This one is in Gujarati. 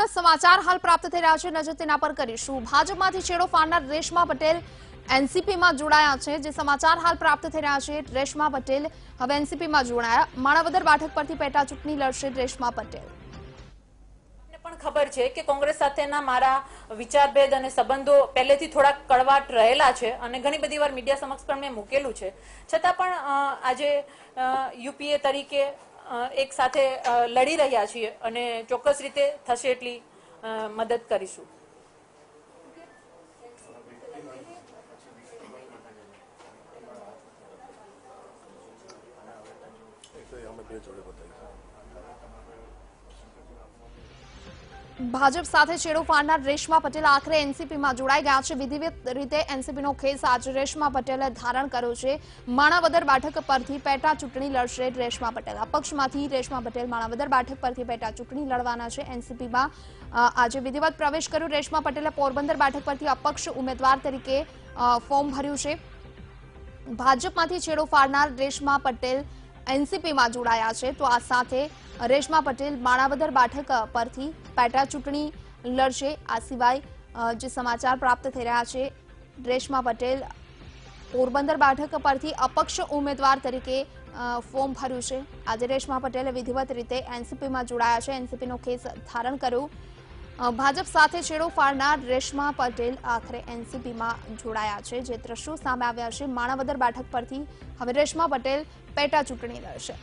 મહત્વના સમાચાર હાલ પ્રાપ્ત થઈ રહ્યા છે, નજર તેના પર કરીશું। ભાજપમાંથી છેડો ફાડનાર રેશમા પટેલ એનસીપીમાં જોડાયા છે। જે સમાચાર હાલ પ્રાપ્ત થઈ રહ્યા છે, રેશમા પટેલ હવે એનસીપીમાં જોડાયા। માણાવદર બેઠક પરથી પેટા ચૂંટણી લડશે રેશમા પટેલ। પણ ખબર છે કે કોંગ્રેસ સાથેના મારા વિચારભેદ અને સંબંધો પહેલેથી થોડા કડવાટ રહેલા છે અને ઘણી બધી વાર મીડિયા સમક્ષ પણ મેં મૂકેલું છે, છતાં પણ આજે યુપીએ તરીકે એક સાથે લડી રહ્યા છીએ અને ચોક્કસ રીતે થશે એટલી મદદ કરીશું। ભાજપ સાથે છેડો ફાડનાર રેશમા પટેલ આખરે એનસીપીમાં જોડાઈ ગયા છે। વિધિવત રીતે એનસીપીનો ખેસ આજે રેશમા પટેલે ધારણ કર્યો છે। માણાવદર બેઠક પરથી પેટા ચૂંટણી લડશે રેશમા પટેલ। અપક્ષમાંથી રેશમા પટેલ માણાવદર બેઠક પરથી પેટા ચૂંટણી લડવાના છે। એનસીપીમાં આજે વિધિવત પ્રવેશ કર્યો રેશમા પટેલે। પોરબંદર બેઠક પરથી અપક્ષ ઉમેદવાર તરીકે ફોર્મ ભર્યું છે। ભાજપમાંથી છેડો ફાડનાર રેશમા પટેલ એનસીપીમાં જોડાયા છે, તો આ સાથે રેશમા પટેલ માણાવદર બેઠક પરથી પેટા ચૂંટણી લડશે। આ સિવાય જે સમાચાર પ્રાપ્ત થઈ રહ્યા છે, રેશમા પટેલ પોરબંદર બેઠક પરથી અપક્ષ ઉમેદવાર તરીકે ફોર્મ ભર્યું છે। આજે રેશમા પટેલે વિધિવત રીતે એનસીપીમાં જોડાયા છે, એનસીપીનો ખેસ ધારણ કર્યો। ભાજપ સાથે છેડો ફાડનાર રેશમા પટેલ આખરે એનસીપીમાં જોડાયા છે। જે દ્રશ્યો સામે આવ્યા છે, માણાવદર બેઠક પરથી હવે રેશમા પટેલ પેટા ચૂંટણી લડશે।